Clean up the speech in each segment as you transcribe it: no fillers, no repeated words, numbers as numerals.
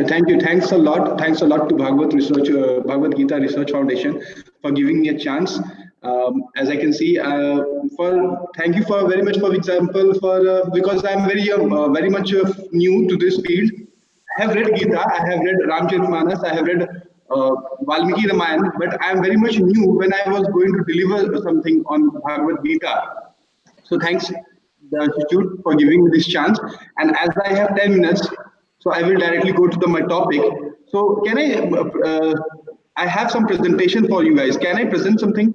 Thank you. Thanks a lot. Thanks a lot to Bhagavad Gita Research Foundation for giving me a chance. As I can see, thank you for very much for example because I'm very young, very much new to this field. I have read Gita, I have read Ramcharitmanas, I have read Valmiki Ramayana, but I am very much new when I was going to deliver something on Bhagavad Gita. So thanks, the Institute, for giving me this chance. And as I have 10 minutes, so I will directly go to my topic. So can I have some presentation for you guys. Can I present something?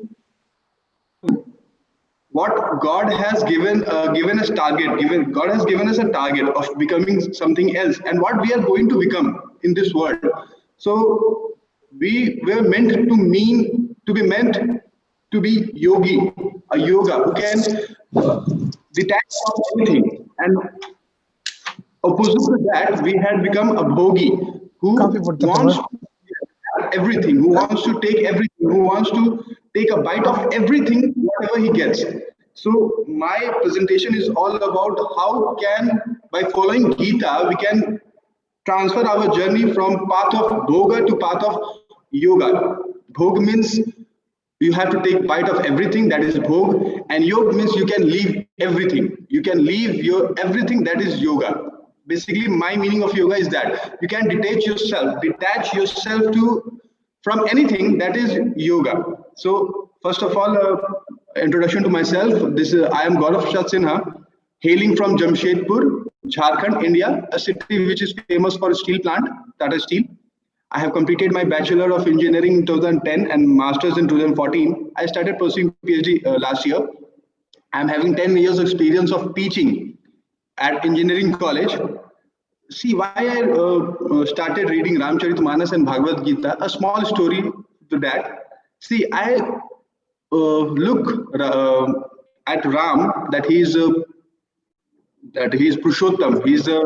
What God has given us target. God has given us a target of becoming something else, and what we are going to become in this world. So we were meant to be yogi, a yoga who can detach from everything. And opposite to that, we had become a bhogi who wants to have everything, who wants to take everything, who wants to take a bite of everything, whatever he gets. So my presentation is all about how by following Gita, we can transfer our journey from path of bhoga to path of yoga. Bhog means you have to take bite of everything, that is bhog, and yoga means you can leave everything. You can leave your everything, that is yoga. Basically, my meaning of yoga is that you can detach yourself from anything, that is yoga. So first of all, introduction to myself. I am Gourav Sinha, hailing from Jamshedpur, Jharkhand, India, a city which is famous for steel plant, Tata Steel. I have completed my Bachelor of Engineering in 2010 and Masters in 2014. I started pursuing PhD last year. I am having 10 years experience of teaching at engineering college. See why I started reading Ramcharitmanas and Bhagavad Gita. A small story to that. See, I look at Ram, that he is Purushottam. He is a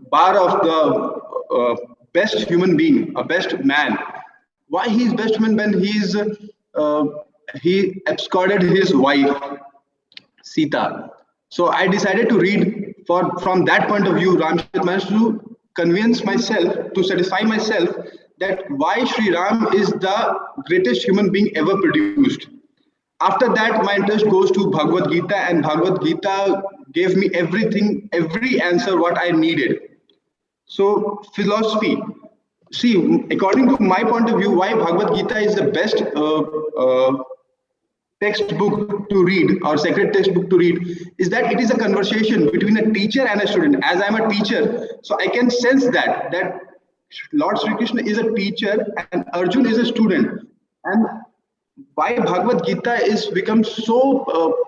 bar of the best human being, a best man. Why he is best human when he absconded his wife Sita. So I decided to read from that point of view Ramcharitmanas to convince myself, to satisfy myself that why Sri Ram is the greatest human being ever produced. After that, my interest goes to Bhagavad Gita, and Bhagavad Gita gave me everything, every answer what I needed. So philosophy. See, according to my point of view, why Bhagavad Gita is the best textbook to read, or sacred textbook to read, is that it is a conversation between a teacher and a student. As I'm a teacher, so I can sense that Lord Sri Krishna is a teacher and Arjun is a student. And why Bhagavad Gita is become so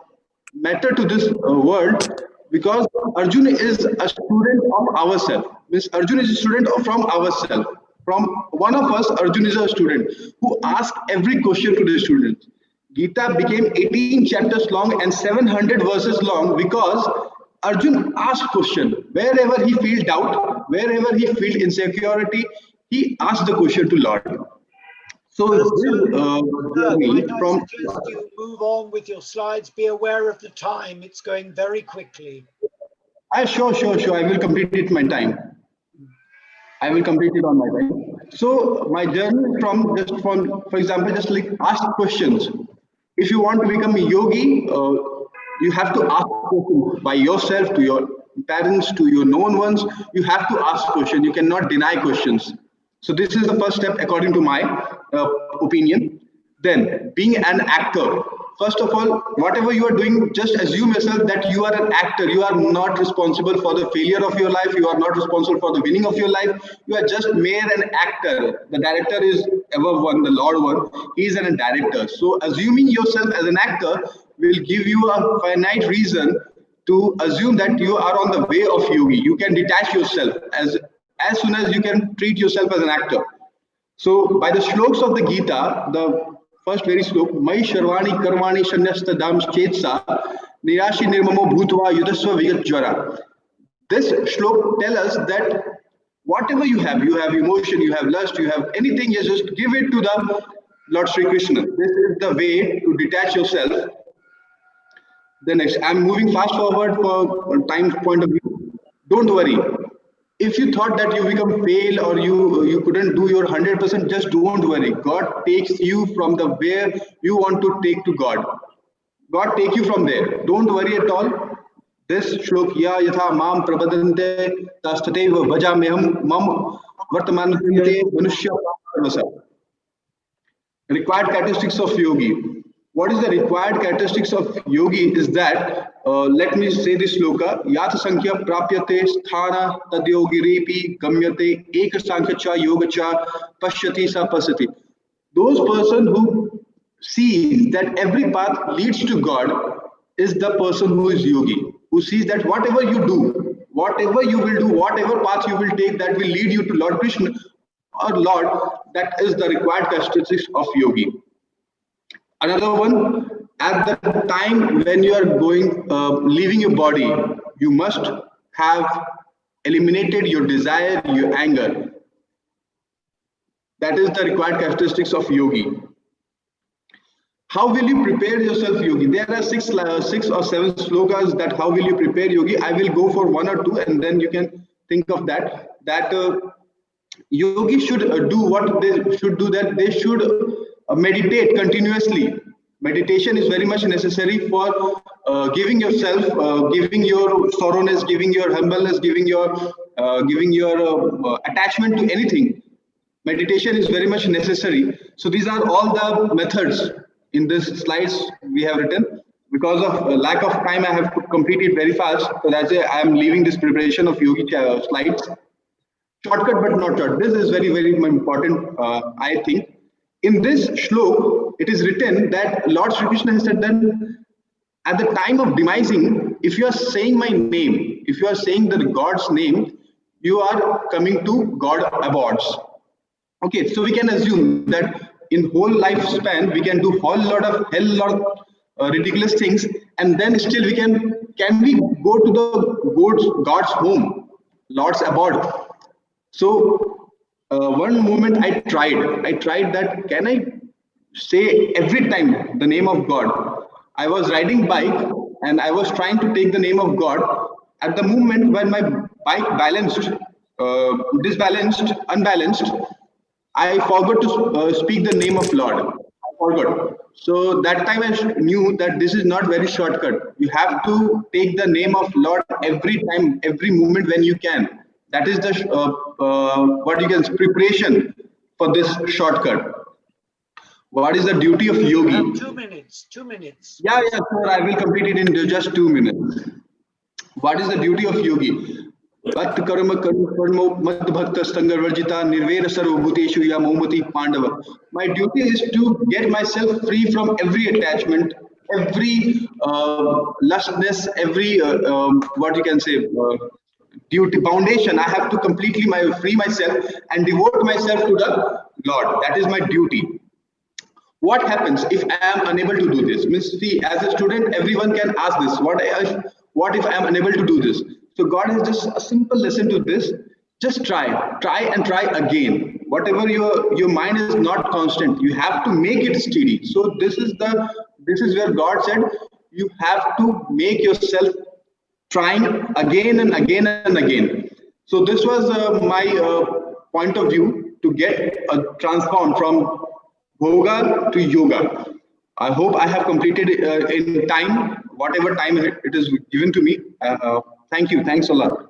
matter to this world, because Arjun is a student of ourselves. Means Arjun is a student from ourselves. From one of us, Arjun is a student who asks every question to the student. Gita became 18 chapters long and 700 verses long because Arjun asked question. Wherever he feels doubt, wherever he feels insecurity, he asked the question to Lord. So I suggest you move on with your slides. Be aware of the time; it's going very quickly. Sure. I will complete it my time. I will complete it on my time. So my journey from for example, just like ask questions. If you want to become a yogi, you have to ask questions by yourself, to your parents, to your known ones. You have to ask questions. You cannot deny questions. So this is the first step according to my opinion. Then being an actor. First of all, whatever you are doing, just assume yourself that you are an actor. You are not responsible for the failure of your life. You are not responsible for the winning of your life. You are just mere an actor. The director is above one, the Lord one. He is a director. So assuming yourself as an actor will give you a finite reason to assume that you are on the way of yogi. You can detach yourself as soon as you can treat yourself as an actor. So by the shlokas of the Gita, the first very slok, Mai Sharvani Karmani Shanyasta Dam Chetsa Nirashi Nirmamo Bhutva Yudhasva Vigatjvara. This shlok tells us that whatever you have emotion, you have lust, you have anything, you just give it to the Lord Sri Krishna. This is the way to detach yourself. The next, I'm moving fast forward for time point of view. Don't worry. If you thought that you become fail or you couldn't do your 100%, just don't worry. God takes you from the where you want to take to God. God take you from there. Don't worry at all. This shlok ya yatha mam prabadante tastateva vajamyam mam vartamanante manushya sarvasa. Required characteristics of yogi. What is the required characteristics of yogi is that, let me say this sloka, yatha sankhya prapyate sthana tadyogi repi gamyate eka sankhya cha yoga cha pashyati sa pasati. Those person who sees that every path leads to God is the person who is yogi, who sees that whatever you do, whatever you will do, whatever path you will take that will lead you to Lord Krishna or Lord, that is the required characteristics of yogi. Another one, at the time when you are going, leaving your body, you must have eliminated your desire, your anger. That is the required characteristics of yogi. How will you prepare yourself, yogi? There are six or seven slokas that how will you prepare yogi. I will go for one or two and then you can think of that. That yogi should do what they should do, that they should meditate continuously. Meditation is very much necessary for giving yourself, giving your sorrowness, giving your humbleness, giving your attachment to anything. Meditation is very much necessary. So these are all the methods in this slides we have written. Because of lack of time, I have to complete it very fast. So that's why I am leaving this preparation of yogi slides. Shortcut but not short. This is very, very important, I think. In this shlok, it is written that Lord Sri Krishna has said that at the time of demising, if you are saying my name, if you are saying the God's name, you are coming to God abodes. Okay, so we can assume that in whole lifespan, we can do whole lot of ridiculous things, and then still we can we go to the God's home, Lord's abode? So one moment I tried that, can I say every time the name of God? I was riding bike and I was trying to take the name of God. At the moment when my bike balanced, unbalanced, I forgot to speak the name of Lord. I forgot. So that time I knew that this is not very shortcut. You have to take the name of Lord every time, every moment when you can. That is the what you can say, preparation for this shortcut. What is the duty of yogi? 2 minutes. 2 minutes. Yeah, sir. I will complete it in just 2 minutes. What is the duty of yogi? Bhakti karma karma mad bhakta stangarvarjita nirvera sarvabhuteshu ya momati pandava. My duty is to get myself free from every attachment, every lustness, every what you can say, duty foundation. I have to completely free myself and devote myself to the Lord. That is my duty. What happens if I am unable to do this? Means, see, as a student, everyone can ask this. What if I am unable to do this? So God has just a simple lesson to this. Just try and try again. Whatever your mind is not constant, you have to make it steady. So this is where God said you have to make yourself trying again and again and again. So this was my point of view to get transformed from Bhoga to yoga. I hope I have completed in time, whatever time it is given to me. Thank you. Thanks a lot.